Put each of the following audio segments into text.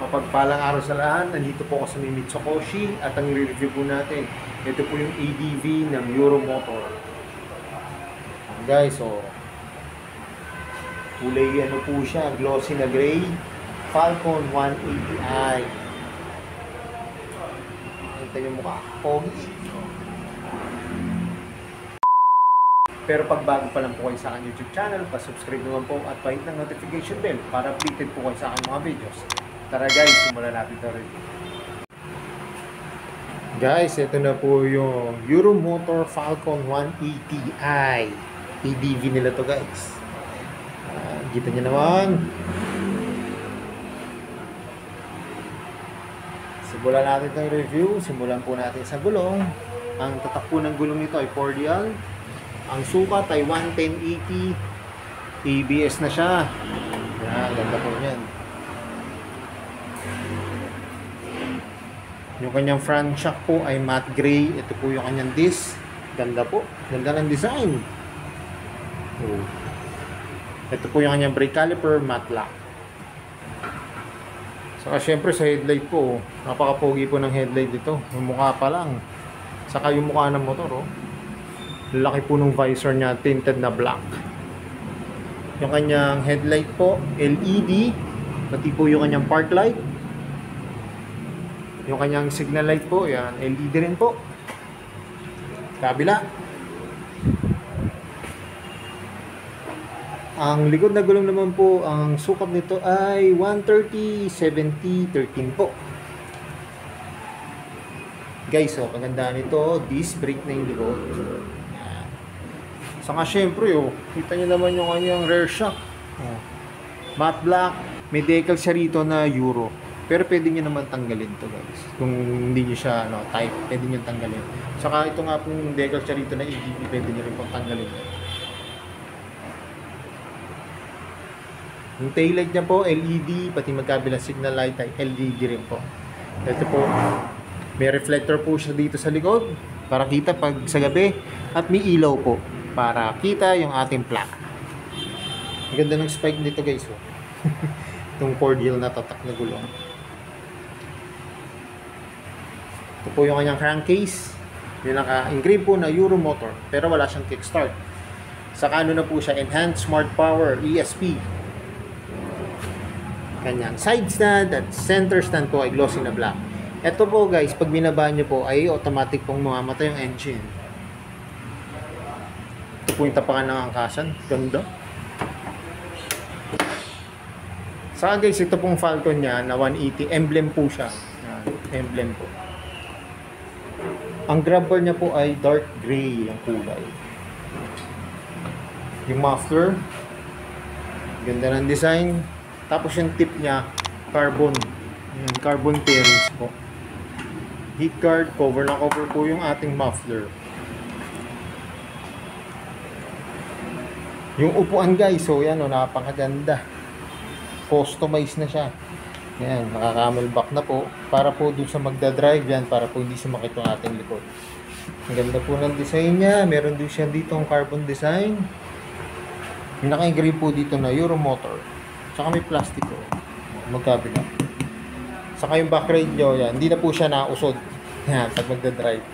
Mapagpalang araw sa lahat. Nandito po ako sa Mitsukoshi at ang review po natin. Ito po yung ADV ng Euromotor. Guys, so kulay ano po siya, glossy na gray. Falcon 180i. Ito yung mukha. Pogi. Pero pag bago pa lang po kayo sa aking YouTube channel, pa-subscribe naman po at pahit ng notification bell para updated po kayo sa aking mga videos. Tara guys, simulan natin ito review. Guys, ito na po yung Euromotor Falcon 180i. ADV nila to guys. Kita nyo naman. Simulan natin itong review. Simulan po natin sa gulong. Ang tatak po ng gulong nito ay cordial. Ang sukat ay 110/80. ABS na siya. Yan, ganda po yan. Yung kanyang front shock po ay matte gray. Ito po yung kanyang disc. Ganda po. Ganda ng design. Oh. Ito po yung kanyang brake caliper, matte black. Saka syempre sa headlight po, napaka-pogi po ng headlight dito. Yung mukha pa lang. Saka yung mukha ng motor, oh. Laki po ng visor niya, tinted na black. Yung kanyang headlight po, LED. Pati po yung kanyang park light. Yung kanyang signal light po, yan, LED rin po. Kabila. Ang likod na gulong naman po, ang sukat nito ay 130/70/13 po. Guys, so kagandaan nito, disc brake na yung likod. Saka syempre, oh, kita nyo naman yung kanyang rear shock. Oh. Matte black. May decal siya rito na Euro. Pero pwede nyo naman tanggalin to guys. Kung hindi nyo siya type, pwede nyo tanggalin. Saka ito nga pong decal siya rito na ADV, pwede nyo rin pong tanggalin. Yung taillight niya po, LED. Pati magkabilang signal light ay LED rin po. Ito po, may reflector po siya dito sa likod para kita pag sa gabi. At may ilaw po para kita yung ating plaka. Ang ganda ng spike nito guys. Oh. Itong cordial na tatak na gulong. Ito po yung kanyang crankcase. Yung naka-engrave po na Euromotor. Pero wala siyang kickstart. Saka ano na po siya, Enhanced Smart Power ESP. Kanyang side stand at center stand po ay glossy na black. Ito po guys, pag binaba nyo po ay automatic pong mamamatay yung engine. Ito po yung tapakan ng angkasan. Ganda. Saka guys, ito pong Falcon niya na 180. Emblem po siya. Emblem po. Ang grab bar niya po ay dark gray ang kulay. Yung muffler. Ganda ng design. Tapos yung tip niya, carbon. Carbon fairings po. Heat guard, cover na cover po yung ating muffler. Yung upuan guys, so yan o, napakaganda. Customized na siya. Yan, nakaka-camelback na po. Para po dun sa magdadrive yan, para po hindi sumakit yung ating likod. Ang ganda po ng design niya. Meron din siya dito ang carbon design. Yung naka-engrave po dito na Euromotor. Saka may plastic po. Magkabila. Saka yung back radio, yan. Hindi na po siya nausod. Yan, pag magdadrive.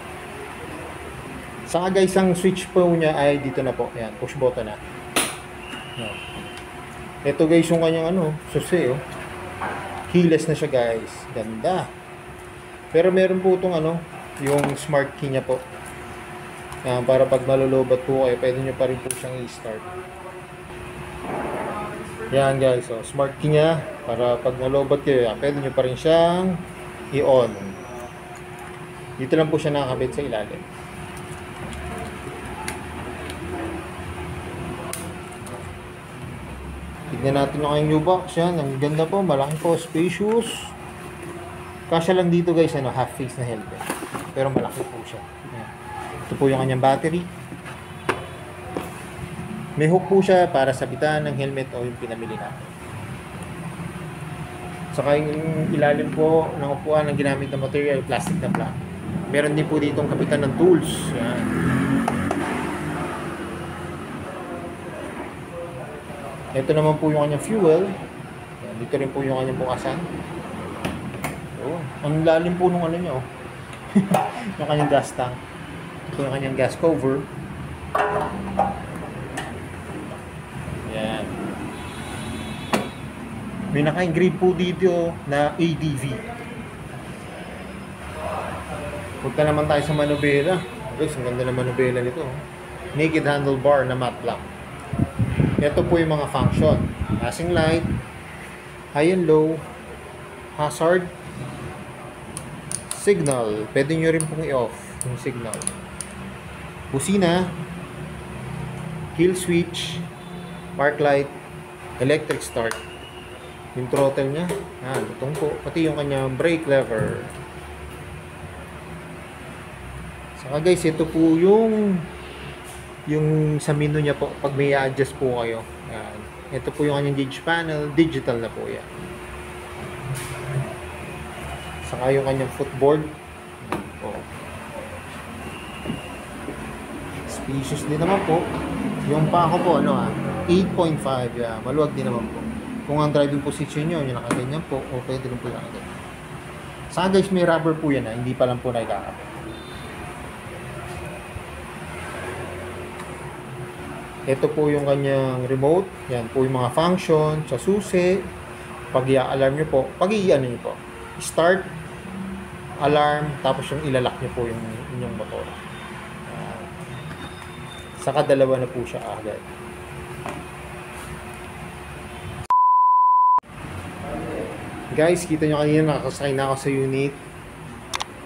Saka guys, ang switch po niya ay dito na po. Yan, push button na. Yan. Ito guys yung kanyang susi, oh. Keyless na siya guys. Ganda. Pero meron po itong yung smart key niya po. Yan, para pag malulobat po kayo, pwede nyo pa rin po siyang i-start. Yan guys, so smart key niya para pag nalobat kayo, yan, pwede nyo pa rin siyang i-on. Dito lang po siya nakakabit sa ilalim. Tignan natin yung kanyang new box. Yan, ang ganda po, malaki po, spacious. Kasya lang dito guys, half face na helmet. Pero malaki po siya. Yan. Ito po yung kanyang battery. May hook po siya para sabitan ng helmet o yung pinamili natin. Saka yung ilalim po ng upuan ng ginamit na material, plastic na black. Meron din po ditong kapitan ng tools. Yan. Ito naman po yung kanyang fuel. Yan, dito rin po yung kanyang bukasan. Oh, ang lalim po nung ano niya, oh. Yung kanyang gas tank. Ito yung kanyang gas cover. Yan. May naka-engrave po dito na ADV. Punta naman tayo sa manubela. Guys, ang ganda ng manubela nito. Naked handlebar na matte black. Ito po yung mga function. Passing light, high and low, hazard, signal. Pwede nyo rin pong i-off yung signal. Busina, kill switch, park light, electric start. Yung throttle niya, butong po. Pati yung kanyang brake lever. Saka guys, ito po yung sa menu niya po pag may adjust po kayo. Yan. Ito po yung kanyang gauge panel, digital na po yan. Saka yung kanyang footboard. Oh. Spacious din naman po. Yung pako po, 8.5. Yeah, maluwag din naman po. Kung ang driving position nyo, yung nakaganyan po, o pwede rin po yung nakaganyan. Saka guys, may rubber po yan, hindi pa lang po nakikakapit. Ito po yung kanyang remote. Yan po yung mga function sa susi. Pag i-alarm nyo po, pag i-ano nyo po, start, alarm, tapos yung ilalak nyo po yung inyong motor. Saka dalawa na po siya agad. Guys, kita nyo kanina nakasakay na ako sa unit.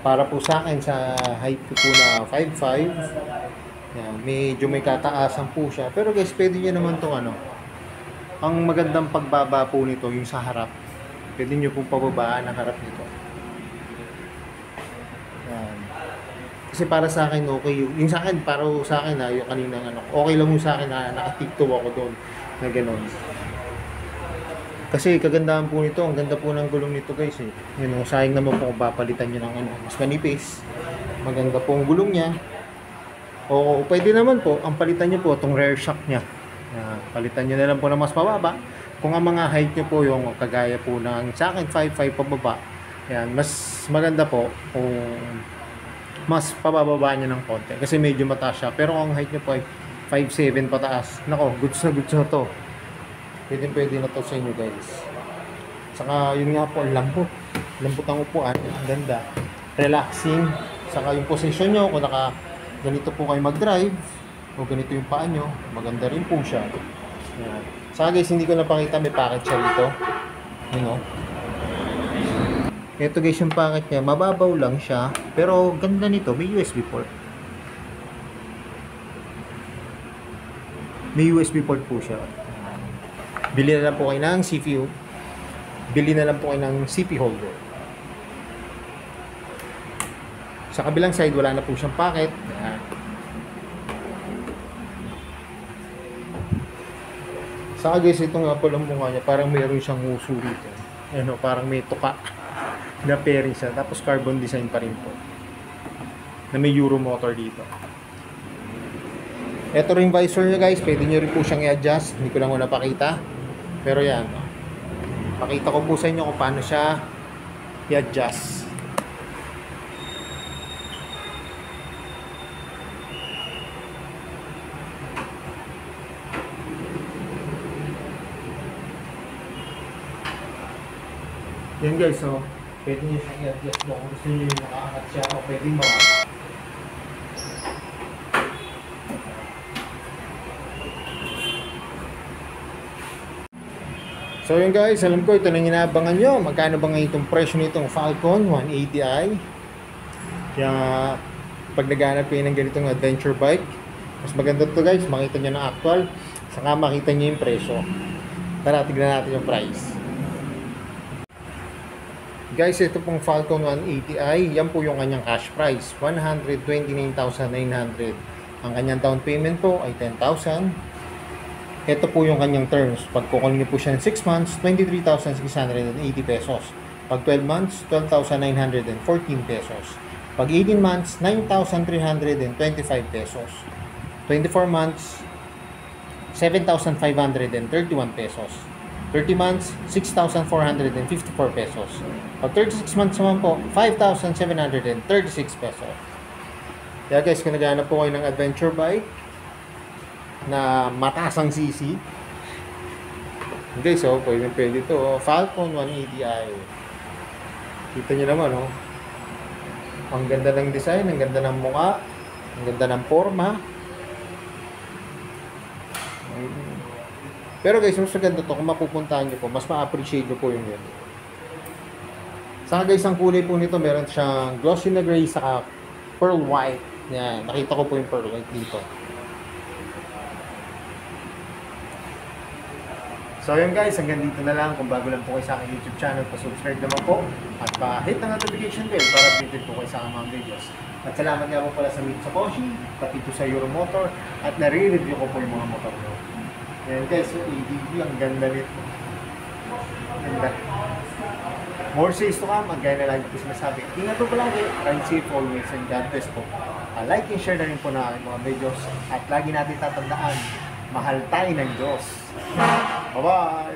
Para po sa akin, sa height ko po na 5'5". Yan, medyo may kataasan po siya. Pero guys, pwede nyo naman itong ang magandang pagbaba po nito, yung sa harap. Pwede nyo pong pababaan ang harap nito. Yan. Kasi para sa akin, okay. Yung sa akin, para sa akin yung kaninang okay lang yung sa akin na nakatikto ako doon. Na gano'n. Kasi kagandahan po nito, ang ganda po ng gulong nito guys eh. Yun, sayang naman po kung papalitan nyo ng mas manipis. Maganda po ang gulong niya. O pwede naman po, ang palitan nyo po itong rear shock niya. Palitan nyo na lang po na mas mababa. Kung ang mga height nyo po yung kagaya po ng sa akin 5'5" pababa, yan, mas maganda po kung mas pabababa nyo ng konti. Kasi medyo mataas siya. Pero kung ang height nyo po ay 5'7" pataas, nako, goods na to. Pwede na to sa inyo guys. Saka yun nga po, lambot ang upuan, ang ganda, relaxing. Saka yung position nyo, kung ganito po kayo mag-drive o ganito yung paa nyo, maganda rin po siya. Yan. Saka guys, hindi ko napakita, may packet siya dito. Ito guys yung packet niya, mababaw lang siya, pero ganda nito, may USB port. May USB port po siya. Bili na lang po kayo ng CPU. Bili na lang po kayo ng CP holder. Sa kabilang side, wala na po siyang packet. Ayan. Saka guys, ito nga po lang mukha niya. Parang mayroon siyang uso dito. Parang may tuka na pairing siya. Tapos carbon design pa rin po. Na may Euro motor dito. Ito rin visor niya guys. Pwede nyo rin po siyang i-adjust. Hindi ko lang muna pakita. Pero yan. Pakita ko po sa inyo kung paano siya i-adjust. Yan guys, so pwede nyo siyang i-adjust mo kung gusto nyo yung nakaangat siya o pwede mo. So yun guys, alam ko ito nang inaabangan nyo. Magkano ba ngayon itong presyo nitong Falcon 180i? Kaya pag naghanap kayo ng ganitong adventure bike, mas maganda to guys, makita nyo ng actual, saka makita nyo yung presyo. Tara, tignan natin yung price. Guys, ito pong Falcon 180i, yan po yung kanyang cash price, 129,900. Ang kanyang down payment po ay 10,000. Ito po yung kanyang terms. Pag kukunin niyo po siya ng 6 months, 23,680 pesos. Pag 12 months, 12,914 pesos. Pag 18 months, 9,325 pesos. 24 months, 7,531 pesos. 30 months, 6,454 pesos. Pag 36 months naman po, 5,736 pesos. Kaya guys, kung naghahanap po kayo ng adventure bike na mataas ang CC, guys, oh, pwede ito. Oh, Falcon 180i. Kita nyo naman, oh. Ang ganda ng design, ang ganda ng mukha, ang ganda ng forma. Pero guys, mas maganda to kung mapupuntahan nyo po, mas ma-appreciate nyo po yung yun. Saka guys, ang kulay po nito, meron siyang glossy na gray saka pearl white. Yan, nakita ko po yung pearl white dito. So yun guys, hanggang dito na lang. Kung bago lang po kayo sa aking YouTube channel, pa-subscribe naman po at pa-hit ang notification bell para updated po kayo sa aking mga videos. At salamat nga po pala sa Mitsubishi, pati po sa Euromotor, at nare-review ko po yung mga motor ko. Yan guys, yung ADV, ang ganda nito. Ganda. More says to come, ang gaya na lagi po sinasabi. Ingat po palagi, ride safe always, and God bless po. Like and share na rin po na aking mga videos. At lagi natin tatandaan, mahal tayo ng Diyos. Bye-bye!